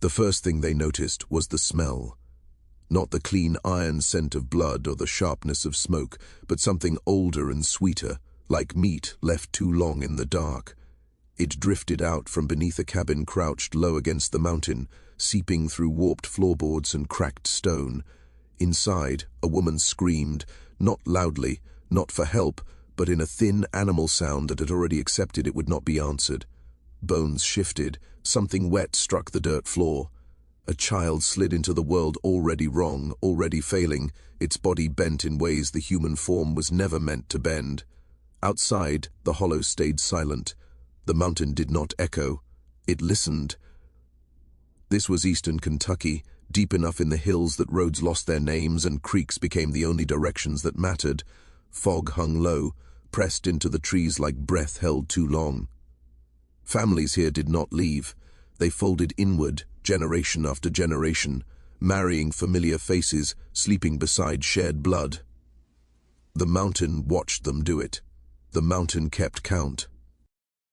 The first thing they noticed was the smell. Not the clean iron scent of blood or the sharpness of smoke, but something older and sweeter, like meat left too long in the dark. It drifted out from beneath a cabin crouched low against the mountain, seeping through warped floorboards and cracked stone. Inside, a woman screamed, not loudly, not for help, but in a thin animal sound that had already accepted it would not be answered. Bones shifted, something wet struck the dirt floor. A child slid into the world already wrong, already failing, its body bent in ways the human form was never meant to bend. Outside, the hollow stayed silent. The mountain did not echo. It listened. This was eastern Kentucky, deep enough in the hills that roads lost their names and creeks became the only directions that mattered. Fog hung low, pressed into the trees like breath held too long. Families here did not leave. They folded inward, generation after generation, marrying familiar faces, sleeping beside shared blood. The mountain watched them do it. The mountain kept count.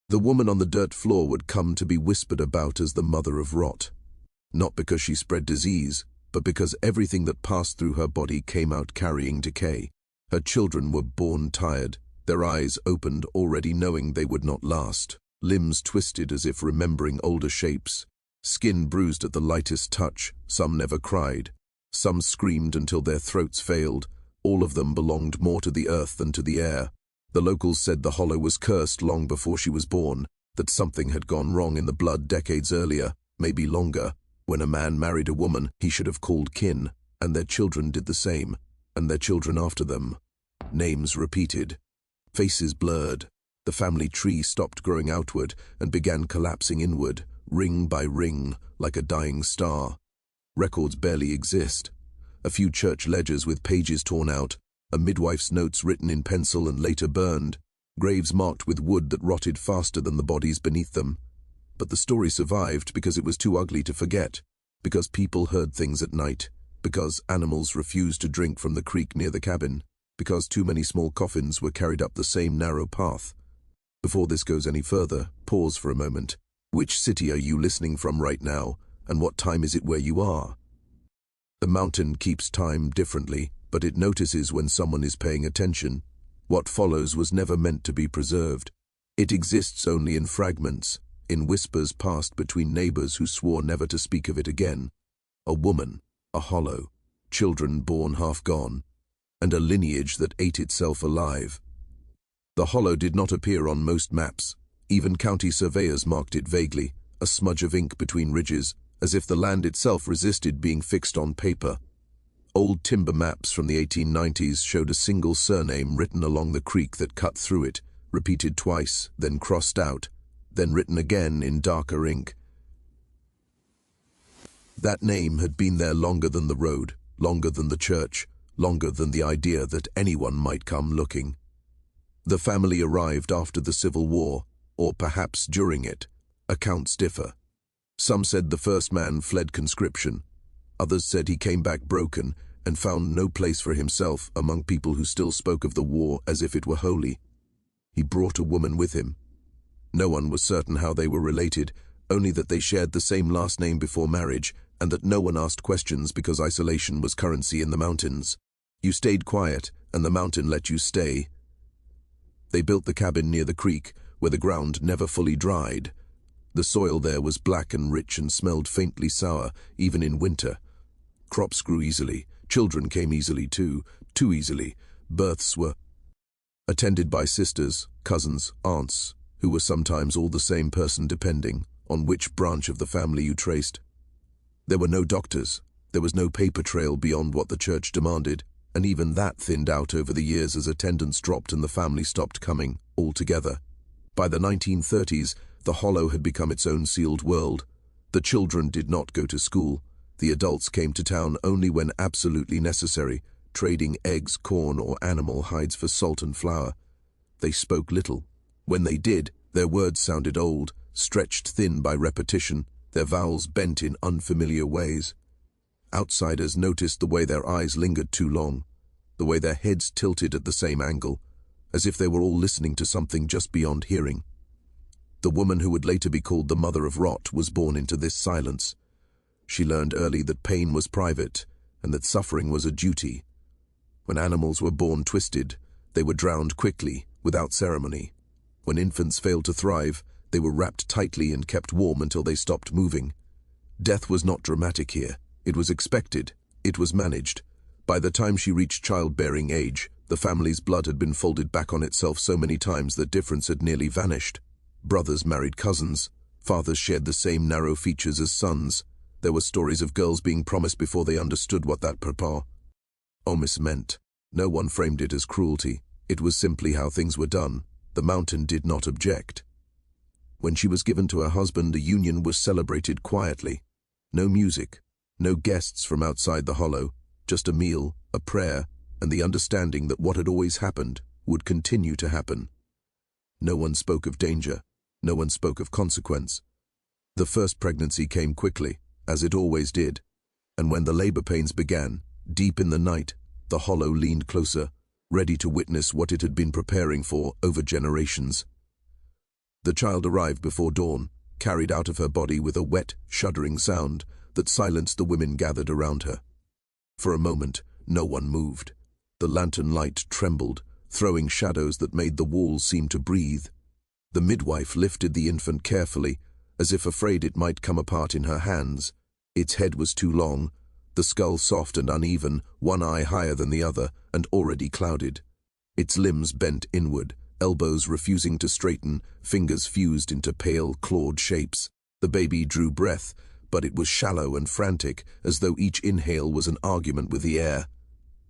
The woman on the dirt floor would come to be whispered about as the Mother of Rot. Not because she spread disease, but because everything that passed through her body came out carrying decay. Her children were born tired, their eyes opened already knowing they would not last, limbs twisted as if remembering older shapes, skin bruised at the lightest touch. Some never cried. Some screamed until their throats failed. All of them belonged more to the earth than to the air. The locals said the hollow was cursed long before she was born, that something had gone wrong in the blood decades earlier, maybe longer. When a man married a woman, he should have called kin, and their children did the same, and their children after them. Names repeated. Faces blurred. The family tree stopped growing outward and began collapsing inward, ring by ring, like a dying star. Records barely exist. A few church ledgers with pages torn out, a midwife's notes written in pencil and later burned, graves marked with wood that rotted faster than the bodies beneath them. But the story survived because it was too ugly to forget, because people heard things at night, because animals refused to drink from the creek near the cabin, because too many small coffins were carried up the same narrow path. Before this goes any further, pause for a moment. Which city are you listening from right now, and what time is it where you are? The mountain keeps time differently, but it notices when someone is paying attention. What follows was never meant to be preserved. It exists only in fragments, in whispers passed between neighbors who swore never to speak of it again. A woman, a hollow, children born half gone, and a lineage that ate itself alive. The hollow did not appear on most maps. Even county surveyors marked it vaguely, a smudge of ink between ridges, as if the land itself resisted being fixed on paper. Old timber maps from the 1890s showed a single surname written along the creek that cut through it, repeated twice, then crossed out, then written again in darker ink. That name had been there longer than the road, longer than the church, longer than the idea that anyone might come looking. The family arrived after the Civil War, or perhaps during it. Accounts differ. Some said the first man fled conscription. Others said he came back broken and found no place for himself among people who still spoke of the war as if it were holy. He brought a woman with him. No one was certain how they were related, only that they shared the same last name before marriage, and that no one asked questions because isolation was currency in the mountains. You stayed quiet, and the mountain let you stay. They built the cabin near the creek, where the ground never fully dried. The soil there was black and rich and smelled faintly sour, even in winter. Crops grew easily. Children came easily too easily. Births were attended by sisters, cousins, aunts, who were sometimes all the same person depending on which branch of the family you traced. There were no doctors. There was no paper trail beyond what the church demanded, and even that thinned out over the years as attendance dropped and the family stopped coming altogether. By the 1930s, the hollow had become its own sealed world. The children did not go to school. The adults came to town only when absolutely necessary, trading eggs, corn, or animal hides for salt and flour. They spoke little. When they did, their words sounded old, stretched thin by repetition, their vowels bent in unfamiliar ways. Outsiders noticed the way their eyes lingered too long, the way their heads tilted at the same angle, as if they were all listening to something just beyond hearing. The woman who would later be called the Mother of Rot was born into this silence. She learned early that pain was private and that suffering was a duty. When animals were born twisted, they were drowned quickly, without ceremony. When infants failed to thrive, they were wrapped tightly and kept warm until they stopped moving. Death was not dramatic here. It was expected. It was managed. By the time she reached childbearing age, the family's blood had been folded back on itself so many times that difference had nearly vanished. Brothers married cousins. Fathers shared the same narrow features as sons. There were stories of girls being promised before they understood what that papa omis meant. No one framed it as cruelty. It was simply how things were done. The mountain did not object. When she was given to her husband, the union was celebrated quietly. No music, no guests from outside the hollow, just a meal, a prayer, and the understanding that what had always happened would continue to happen. No one spoke of danger. No one spoke of consequence. The first pregnancy came quickly, as it always did, and when the labor pains began, deep in the night, the hollow leaned closer, ready to witness what it had been preparing for over generations. The child arrived before dawn, carried out of her body with a wet, shuddering sound that silenced the women gathered around her. For a moment, no one moved. The lantern light trembled, throwing shadows that made the walls seem to breathe. The midwife lifted the infant carefully, as if afraid it might come apart in her hands. Its head was too long, the skull soft and uneven, one eye higher than the other, and already clouded. Its limbs bent inward, elbows refusing to straighten, fingers fused into pale, clawed shapes. The baby drew breath, but it was shallow and frantic, as though each inhale was an argument with the air.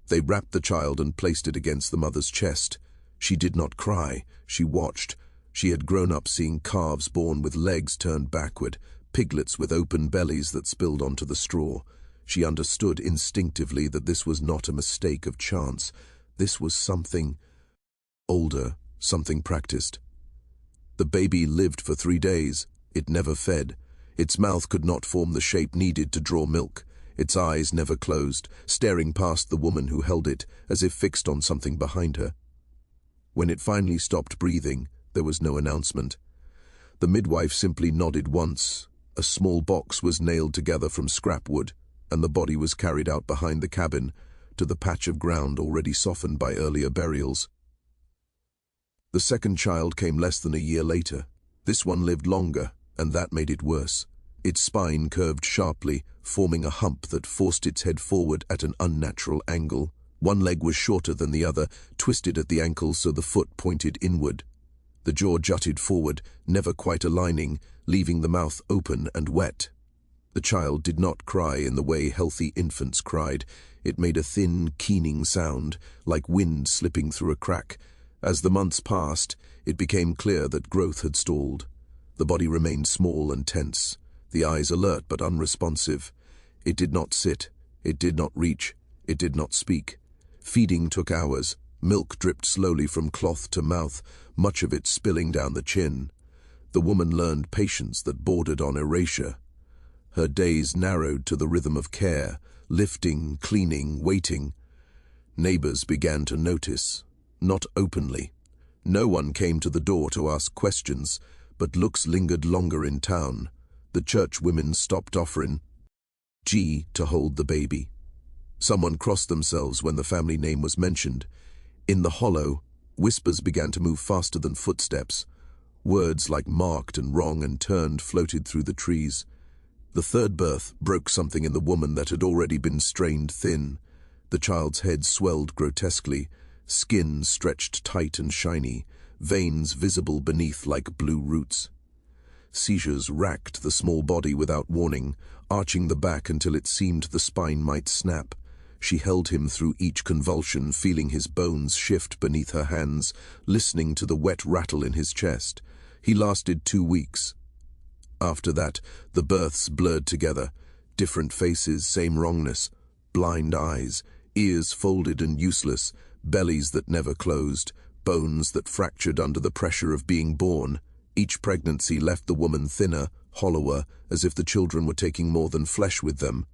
They wrapped the child and placed it against the mother's chest. She did not cry. She watched. She had grown up seeing calves born with legs turned backward, piglets with open bellies that spilled onto the straw. She understood instinctively that this was not a mistake of chance. This was something older, something practiced. The baby lived for 3 days. It never fed. Its mouth could not form the shape needed to draw milk. Its eyes never closed, staring past the woman who held it, as if fixed on something behind her. When it finally stopped breathing, there was no announcement. The midwife simply nodded once. A small box was nailed together from scrap wood, and the body was carried out behind the cabin, to the patch of ground already softened by earlier burials. The second child came less than a year later. This one lived longer, and that made it worse. Its spine curved sharply, forming a hump that forced its head forward at an unnatural angle. One leg was shorter than the other, twisted at the ankles so the foot pointed inward. The jaw jutted forward, never quite aligning, leaving the mouth open and wet. The child did not cry in the way healthy infants cried. It made a thin, keening sound, like wind slipping through a crack. As the months passed, it became clear that growth had stalled. The body remained small and tense, the eyes alert but unresponsive. It did not sit, it did not reach, it did not speak. Feeding took hours. Milk dripped slowly from cloth to mouth, much of it spilling down the chin. The woman learned patience that bordered on erasure. Her days narrowed to the rhythm of care, lifting, cleaning, waiting. Neighbors began to notice, not openly. No one came to the door to ask questions, but looks lingered longer in town. The church women stopped offering to hold the baby. Someone crossed themselves when the family name was mentioned. In the hollow, whispers began to move faster than footsteps. Words like marked and wrong and turned floated through the trees. The third birth broke something in the woman that had already been strained thin. The child's head swelled grotesquely, skin stretched tight and shiny, veins visible beneath like blue roots. Seizures racked the small body without warning, arching the back until it seemed the spine might snap. She held him through each convulsion, feeling his bones shift beneath her hands, listening to the wet rattle in his chest. He lasted 2 weeks. After that, the births blurred together. Different faces, same wrongness. Blind eyes, ears folded and useless, bellies that never closed, bones that fractured under the pressure of being born. Each pregnancy left the woman thinner, hollower, as if the children were taking more than flesh with them.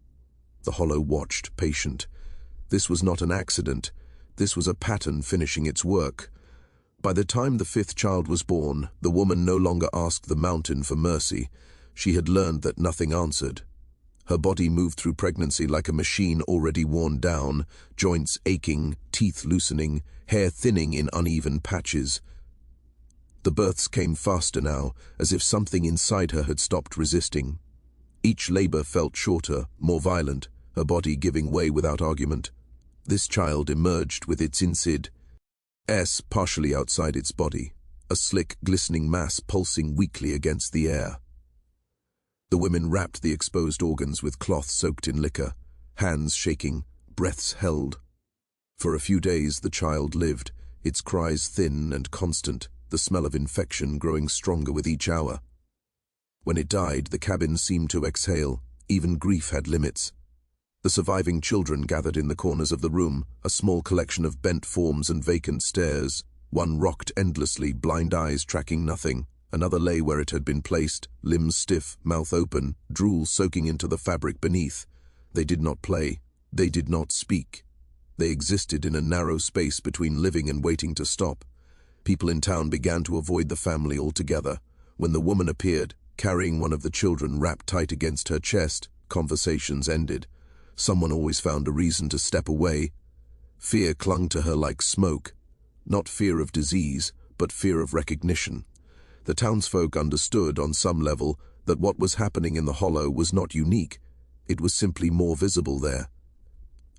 The hollow watched, patient. This was not an accident. This was a pattern finishing its work. By the time the 5th child was born, the woman no longer asked the mountain for mercy. She had learned that nothing answered. Her body moved through pregnancy like a machine already worn down, joints aching, teeth loosening, hair thinning in uneven patches. The births came faster now, as if something inside her had stopped resisting. Each labor felt shorter, more violent, her body giving way without argument. This child emerged with its incest partially outside its body, a slick, glistening mass pulsing weakly against the air. The women wrapped the exposed organs with cloth soaked in liquor, hands shaking, breaths held. For a few days the child lived, its cries thin and constant, the smell of infection growing stronger with each hour. When it died, the cabin seemed to exhale. Even grief had limits. The surviving children gathered in the corners of the room, a small collection of bent forms and vacant stares. One rocked endlessly, blind eyes tracking nothing. Another lay where it had been placed, limbs stiff, mouth open, drool soaking into the fabric beneath. They did not play. They did not speak. They existed in a narrow space between living and waiting to stop. People in town began to avoid the family altogether. When the woman appeared, carrying one of the children wrapped tight against her chest, conversations ended. Someone always found a reason to step away. Fear clung to her like smoke. Not fear of disease, but fear of recognition. The townsfolk understood, on some level, that what was happening in the hollow was not unique. It was simply more visible there.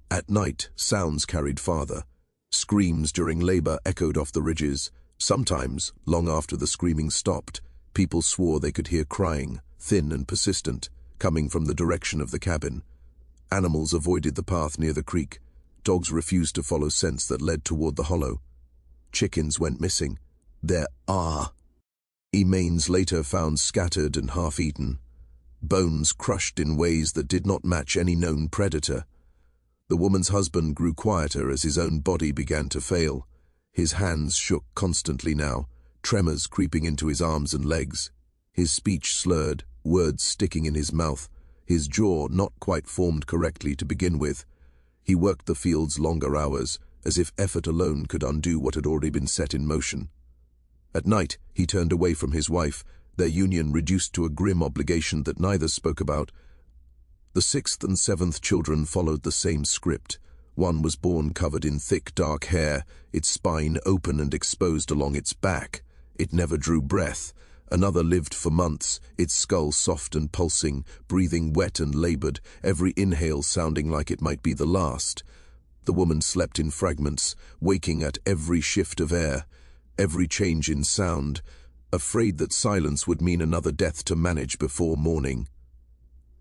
At night, sounds carried farther. Screams during labor echoed off the ridges. Sometimes, long after the screaming stopped, people swore they could hear crying, thin and persistent, coming from the direction of the cabin. Animals avoided the path near the creek. Dogs refused to follow scents that led toward the hollow. Chickens went missing. Their remains later found scattered and half-eaten. Bones crushed in ways that did not match any known predator. The woman's husband grew quieter as his own body began to fail. His hands shook constantly now, tremors creeping into his arms and legs. His speech slurred, words sticking in his mouth, his jaw not quite formed correctly to begin with. He worked the fields longer hours, as if effort alone could undo what had already been set in motion. At night, he turned away from his wife, their union reduced to a grim obligation that neither spoke about. The 6th and 7th children followed the same script. One was born covered in thick, dark hair, its spine open and exposed along its back. It never drew breath. Another lived for months, its skull soft and pulsing, breathing wet and labored, every inhale sounding like it might be the last. The woman slept in fragments, waking at every shift of air, every change in sound, afraid that silence would mean another death to manage before morning.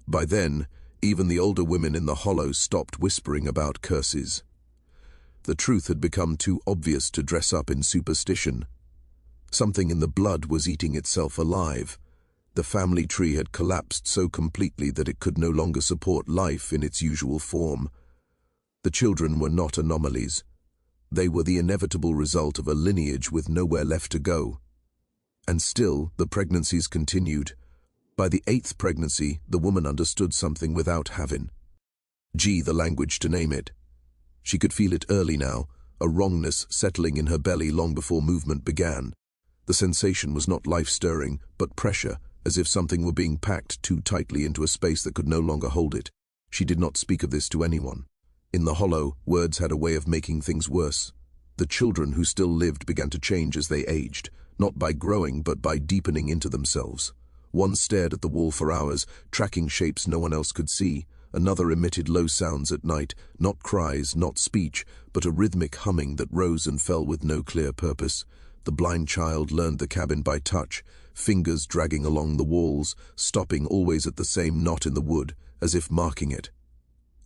By then, even the older women in the hollow stopped whispering about curses. The truth had become too obvious to dress up in superstition. Something in the blood was eating itself alive. The family tree had collapsed so completely that it could no longer support life in its usual form. The children were not anomalies. They were the inevitable result of a lineage with nowhere left to go. And still, the pregnancies continued. By the 8th pregnancy, the woman understood something without having the language to name it. She could feel it early now, a wrongness settling in her belly long before movement began. The sensation was not life-stirring, but pressure, as if something were being packed too tightly into a space that could no longer hold it. She did not speak of this to anyone. In the hollow, words had a way of making things worse. The children who still lived began to change as they aged, not by growing but by deepening into themselves. One stared at the wall for hours, tracking shapes no one else could see. Another emitted low sounds at night, not cries, not speech, but a rhythmic humming that rose and fell with no clear purpose. The blind child learned the cabin by touch, fingers dragging along the walls, stopping always at the same knot in the wood, as if marking it.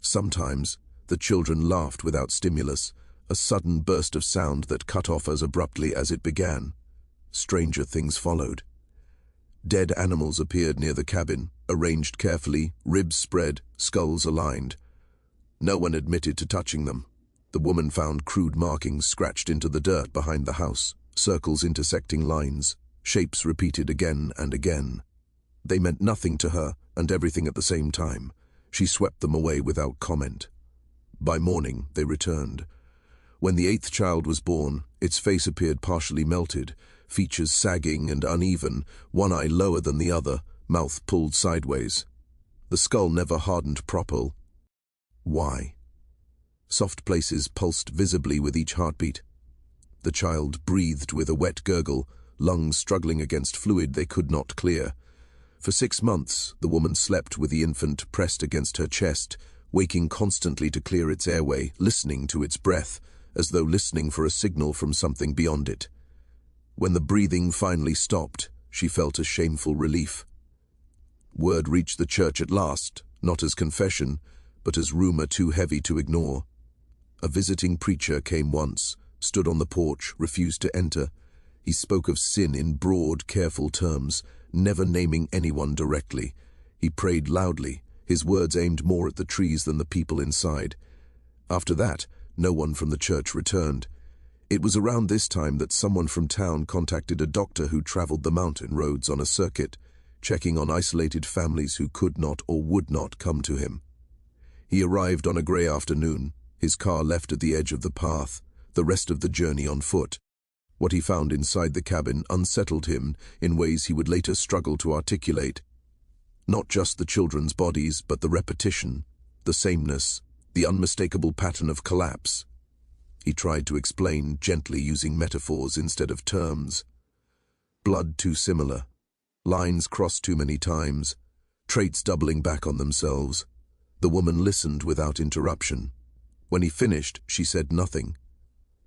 Sometimes, the children laughed without stimulus, a sudden burst of sound that cut off as abruptly as it began. Stranger things followed. Dead animals appeared near the cabin, arranged carefully, ribs spread, skulls aligned. No one admitted to touching them. The woman found crude markings scratched into the dirt behind the house, circles intersecting lines, shapes repeated again and again. They meant nothing to her and everything at the same time. She swept them away without comment. By morning, they returned. When the 8th child was born, its face appeared partially melted, features sagging and uneven, one eye lower than the other, mouth pulled sideways. The skull never hardened proper. Why? Soft places pulsed visibly with each heartbeat. The child breathed with a wet gurgle, lungs struggling against fluid they could not clear. For 6 months, the woman slept with the infant pressed against her chest, waking constantly to clear its airway, listening to its breath, as though listening for a signal from something beyond it. When the breathing finally stopped, she felt a shameful relief. Word reached the church at last, not as confession, but as rumor too heavy to ignore. A visiting preacher came once, stood on the porch, refused to enter. He spoke of sin in broad, careful terms, never naming anyone directly. He prayed loudly, his words aimed more at the trees than the people inside. After that, no one from the church returned. It was around this time that someone from town contacted a doctor who traveled the mountain roads on a circuit, checking on isolated families who could not or would not come to him. He arrived on a grey afternoon, his car left at the edge of the path, the rest of the journey on foot. What he found inside the cabin unsettled him in ways he would later struggle to articulate. Not just the children's bodies, but the repetition, the sameness, the unmistakable pattern of collapse. He tried to explain, gently using metaphors instead of terms. Blood too similar, lines crossed too many times, traits doubling back on themselves. The woman listened without interruption. When he finished, she said nothing.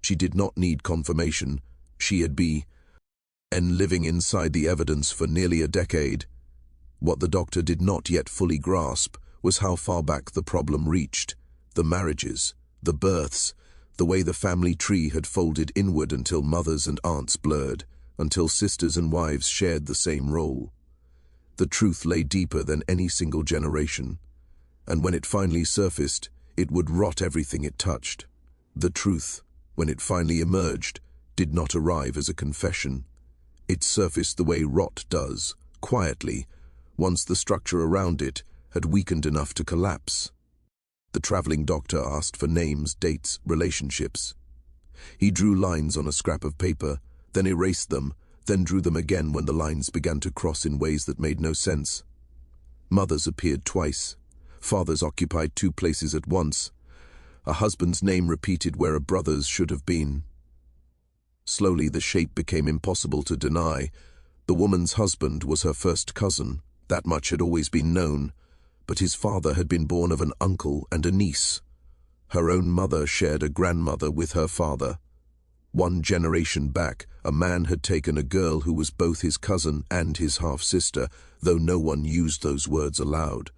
She did not need confirmation. She had been living inside the evidence for nearly a decade. What the doctor did not yet fully grasp was how far back the problem reached. The marriages, the births, the way the family tree had folded inward until mothers and aunts blurred, until sisters and wives shared the same role. The truth lay deeper than any single generation, and when it finally surfaced, it would rot everything it touched. The truth, when it finally emerged, did not arrive as a confession. It surfaced the way rot does, quietly, once the structure around it had weakened enough to collapse. The traveling doctor asked for names, dates, relationships. He drew lines on a scrap of paper, then erased them, then drew them again when the lines began to cross in ways that made no sense. Mothers appeared twice. Fathers occupied 2 places at once. A husband's name repeated where a brother's should have been. Slowly the shape became impossible to deny. The woman's husband was her first cousin. That much had always been known. But his father had been born of an uncle and a niece. Her own mother shared a grandmother with her father. 1 generation back, a man had taken a girl who was both his cousin and his half-sister, though no one used those words aloud.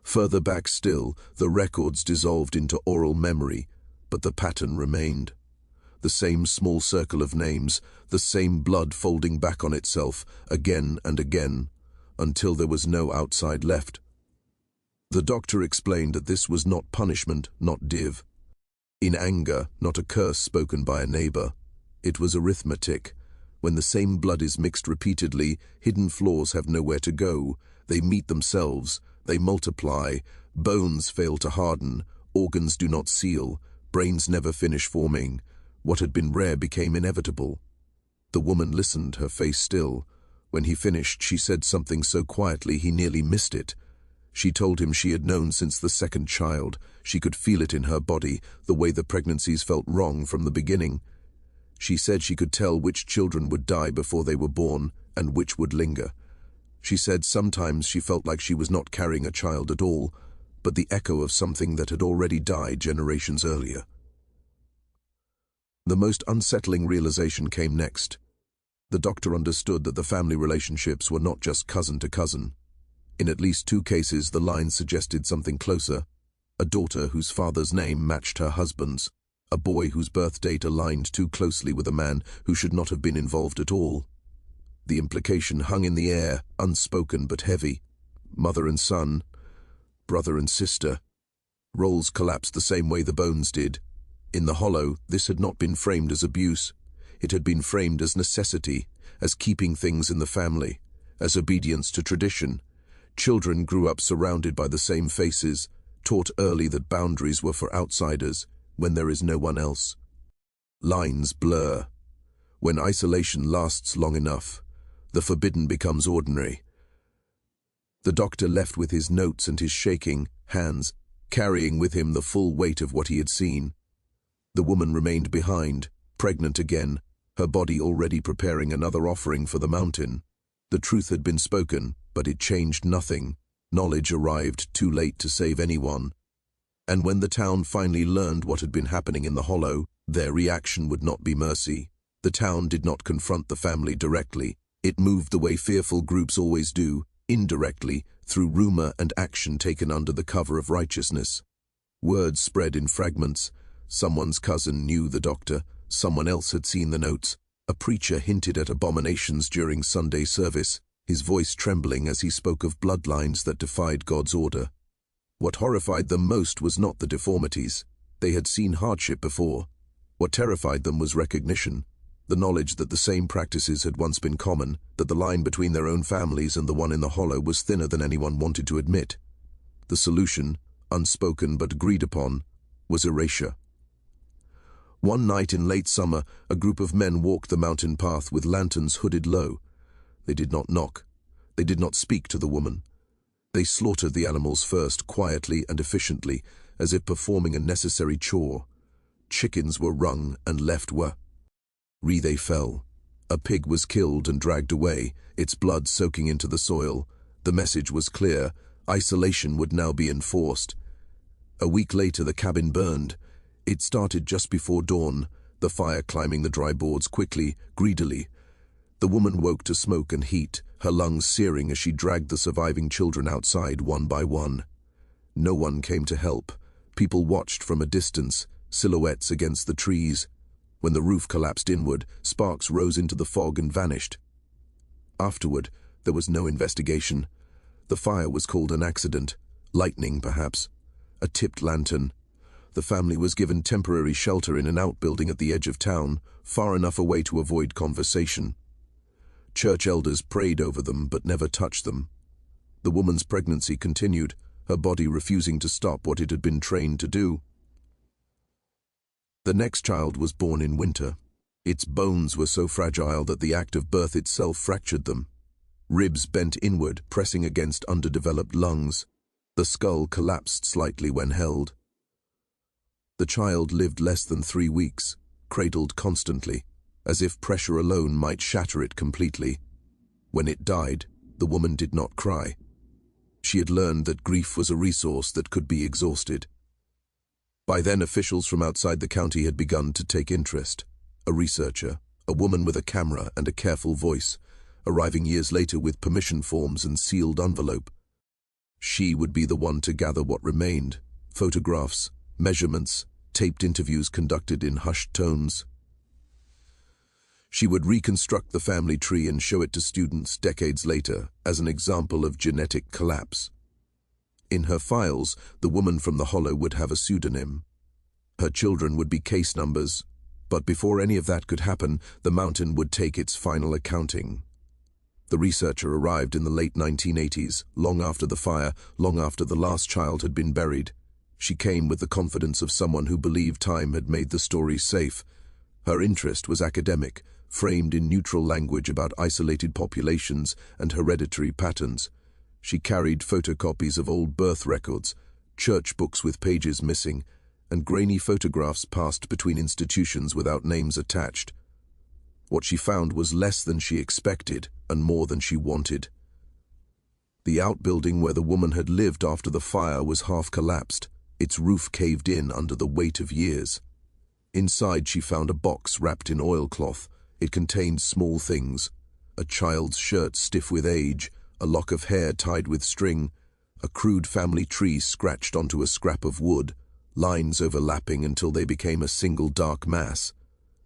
Further back still, the records dissolved into oral memory, but the pattern remained. The same small circle of names, the same blood folding back on itself, again and again, until there was no outside left. The doctor explained that this was not punishment, not div. In anger, not a curse spoken by a neighbor. It was arithmetic. When the same blood is mixed repeatedly, hidden flaws have nowhere to go. They meet themselves. They multiply. Bones fail to harden. Organs do not seal. Brains never finish forming. What had been rare became inevitable. The woman listened, her face still. When he finished, she said something so quietly he nearly missed it. She told him she had known since the second child. She could feel it in her body, the way the pregnancies felt wrong from the beginning. She said she could tell which children would die before they were born and which would linger. She said sometimes she felt like she was not carrying a child at all, but the echo of something that had already died generations earlier. The most unsettling realization came next. The doctor understood that the family relationships were not just cousin to cousin. In at least 2 cases, the lines suggested something closer. A daughter whose father's name matched her husband's. A boy whose birth date aligned too closely with a man who should not have been involved at all. The implication hung in the air, unspoken but heavy. Mother and son, brother and sister. Roles collapsed the same way the bones did. In the hollow, this had not been framed as abuse. It had been framed as necessity, as keeping things in the family, as obedience to tradition. Children grew up surrounded by the same faces, taught early that boundaries were for outsiders when there is no one else. Lines blur. When isolation lasts long enough, the forbidden becomes ordinary. The doctor left with his notes and his shaking hands, carrying with him the full weight of what he had seen. The woman remained behind, pregnant again, her body already preparing another offering for the mountain. The truth had been spoken, but it changed nothing. Knowledge arrived too late to save anyone. And when the town finally learned what had been happening in the hollow, their reaction would not be mercy. The town did not confront the family directly. It moved the way fearful groups always do, indirectly, through rumor and action taken under the cover of righteousness. Words spread in fragments. Someone's cousin knew the doctor, someone else had seen the notes. A preacher hinted at abominations during Sunday service, his voice trembling as he spoke of bloodlines that defied God's order. What horrified them most was not the deformities. They had seen hardship before. What terrified them was recognition, the knowledge that the same practices had once been common, that the line between their own families and the one in the hollow was thinner than anyone wanted to admit. The solution, unspoken but agreed upon, was erasure. One night in late summer, a group of men walked the mountain path with lanterns hooded low. They did not knock. They did not speak to the woman. They slaughtered the animals first, quietly and efficiently, as if performing a necessary chore. Chickens were wrung and left were. They fell. A pig was killed and dragged away, its blood soaking into the soil. The message was clear. Isolation would now be enforced. A week later, the cabin burned. It started just before dawn, the fire climbing the dry boards quickly, greedily. The woman woke to smoke and heat, her lungs searing as she dragged the surviving children outside one by one. No one came to help. People watched from a distance, silhouettes against the trees. When the roof collapsed inward, sparks rose into the fog and vanished. Afterward, there was no investigation. The fire was called an accident, lightning perhaps, a tipped lantern. The family was given temporary shelter in an outbuilding at the edge of town, far enough away to avoid conversation. Church elders prayed over them but never touched them. The woman's pregnancy continued, her body refusing to stop what it had been trained to do. The next child was born in winter. Its bones were so fragile that the act of birth itself fractured them. Ribs bent inward, pressing against underdeveloped lungs. The skull collapsed slightly when held. The child lived less than 3 weeks, cradled constantly, as if pressure alone might shatter it completely. When it died, the woman did not cry. She had learned that grief was a resource that could be exhausted. By then, officials from outside the county had begun to take interest. A researcher, a woman with a camera and a careful voice, arriving years later with permission forms and sealed envelope. She would be the one to gather what remained: photographs, measurements, taped interviews conducted in hushed tones. She would reconstruct the family tree and show it to students decades later as an example of genetic collapse. In her files, the woman from the hollow would have a pseudonym. Her children would be case numbers, but before any of that could happen, the mountain would take its final accounting. The researcher arrived in the late 1980s, long after the fire, long after the last child had been buried. She came with the confidence of someone who believed time had made the story safe. Her interest was academic, framed in neutral language about isolated populations and hereditary patterns. She carried photocopies of old birth records, church books with pages missing, and grainy photographs passed between institutions without names attached. What she found was less than she expected and more than she wanted. The outbuilding where the woman had lived after the fire was half collapsed, its roof caved in under the weight of years. Inside she found a box wrapped in oilcloth. It contained small things: a child's shirt stiff with age, a lock of hair tied with string, a crude family tree scratched onto a scrap of wood, lines overlapping until they became a single dark mass.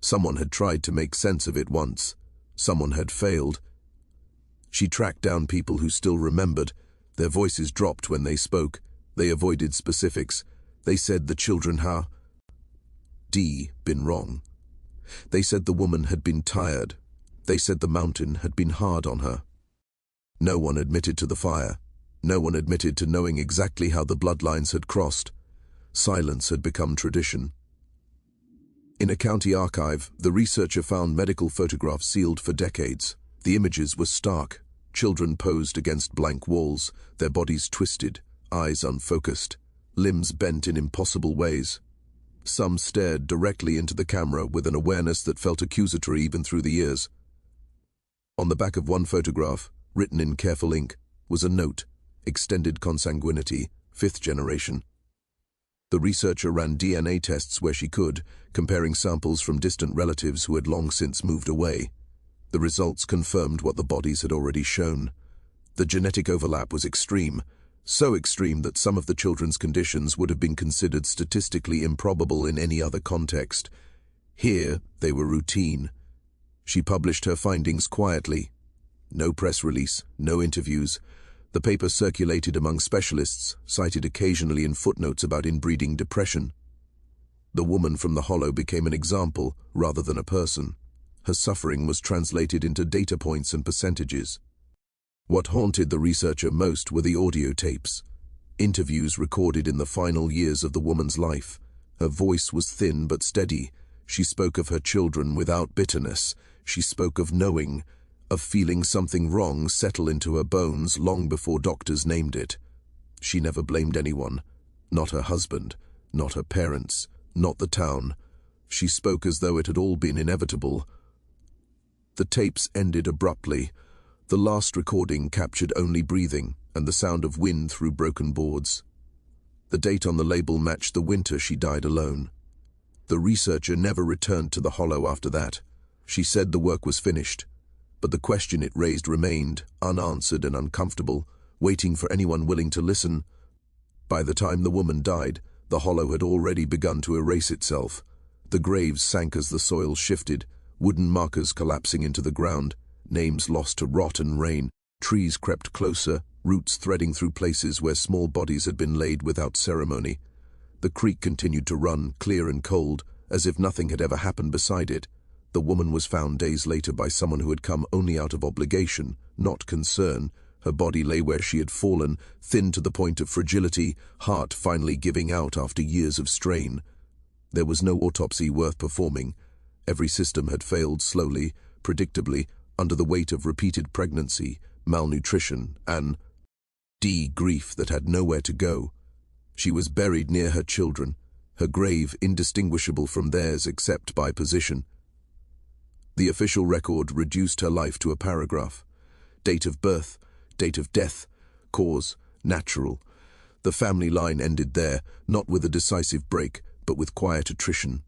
Someone had tried to make sense of it once. Someone had failed. She tracked down people who still remembered. Their voices dropped when they spoke. They avoided specifics. They said the children been wrong. They said the woman had been tired. They said the mountain had been hard on her. No one admitted to the fire. No one admitted to knowing exactly how the bloodlines had crossed. Silence had become tradition. In a county archive, the researcher found medical photographs sealed for decades. The images were stark. Children posed against blank walls, their bodies twisted, eyes unfocused, limbs bent in impossible ways. Some stared directly into the camera with an awareness that felt accusatory even through the years. On the back of one photograph, written in careful ink, was a note, extended consanguinity, 5th generation. The researcher ran DNA tests where she could, comparing samples from distant relatives who had long since moved away. The results confirmed what the bodies had already shown. The genetic overlap was extreme, so extreme that some of the children's conditions would have been considered statistically improbable in any other context. Here, they were routine. She published her findings quietly. No press release, no interviews. The paper circulated among specialists, cited occasionally in footnotes about inbreeding depression. The woman from the hollow became an example rather than a person. Her suffering was translated into data points and percentages. What haunted the researcher most were the audio tapes. Interviews recorded in the final years of the woman's life. Her voice was thin but steady. She spoke of her children without bitterness. She spoke of knowing, of feeling something wrong settle into her bones long before doctors named it. She never blamed anyone. Not her husband, not her parents, not the town. She spoke as though it had all been inevitable. The tapes ended abruptly. The last recording captured only breathing and the sound of wind through broken boards. The date on the label matched the winter she died alone. The researcher never returned to the hollow after that. She said the work was finished, but the question it raised remained, unanswered and uncomfortable, waiting for anyone willing to listen. By the time the woman died, the hollow had already begun to erase itself. The graves sank as the soil shifted, wooden markers collapsing into the ground, names lost to rot and rain. Trees crept closer, roots threading through places where small bodies had been laid without ceremony. The creek continued to run, clear and cold, as if nothing had ever happened beside it. The woman was found days later by someone who had come only out of obligation, not concern. Her body lay where she had fallen, thin to the point of fragility, heart finally giving out after years of strain. There was no autopsy worth performing. Every system had failed slowly, predictably, under the weight of repeated pregnancy, malnutrition, and grief that had nowhere to go. She was buried near her children, her grave indistinguishable from theirs except by position. The official record reduced her life to a paragraph. Date of birth, date of death, cause, natural. The family line ended there, not with a decisive break, but with quiet attrition.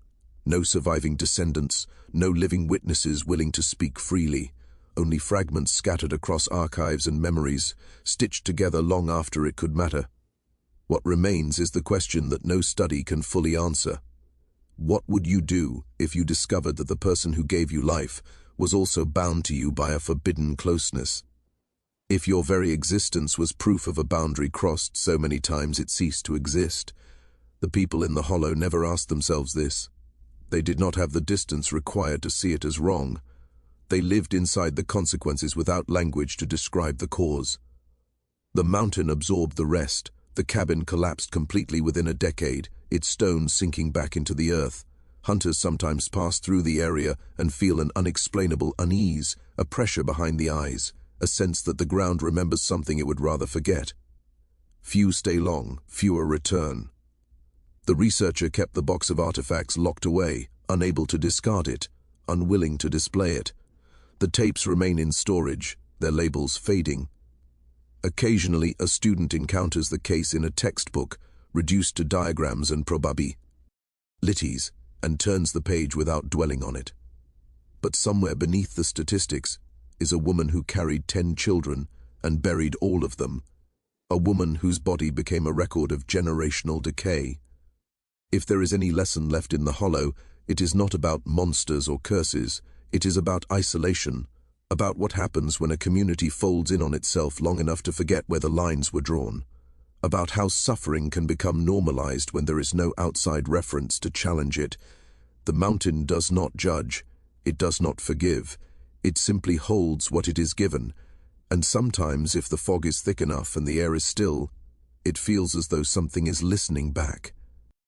No surviving descendants, no living witnesses willing to speak freely. Only fragments scattered across archives and memories, stitched together long after it could matter. What remains is the question that no study can fully answer. What would you do if you discovered that the person who gave you life was also bound to you by a forbidden closeness? If your very existence was proof of a boundary crossed so many times it ceased to exist? The people in the hollow never asked themselves this. They did not have the distance required to see it as wrong. They lived inside the consequences without language to describe the cause. The mountain absorbed the rest. The cabin collapsed completely within a decade, its stones sinking back into the earth. Hunters sometimes pass through the area and feel an unexplainable unease, a pressure behind the eyes, a sense that the ground remembers something it would rather forget. Few stay long, fewer return. The researcher kept the box of artifacts locked away, unable to discard it, unwilling to display it. The tapes remain in storage, their labels fading. Occasionally, a student encounters the case in a textbook, reduced to diagrams and probabilities, and turns the page without dwelling on it. But somewhere beneath the statistics is a woman who carried 10 children and buried all of them, a woman whose body became a record of generational decay. If there is any lesson left in the hollow, it is not about monsters or curses, it is about isolation, about what happens when a community folds in on itself long enough to forget where the lines were drawn, about how suffering can become normalized when there is no outside reference to challenge it. The mountain does not judge, it does not forgive, it simply holds what it is given, and sometimes if the fog is thick enough and the air is still, it feels as though something is listening back.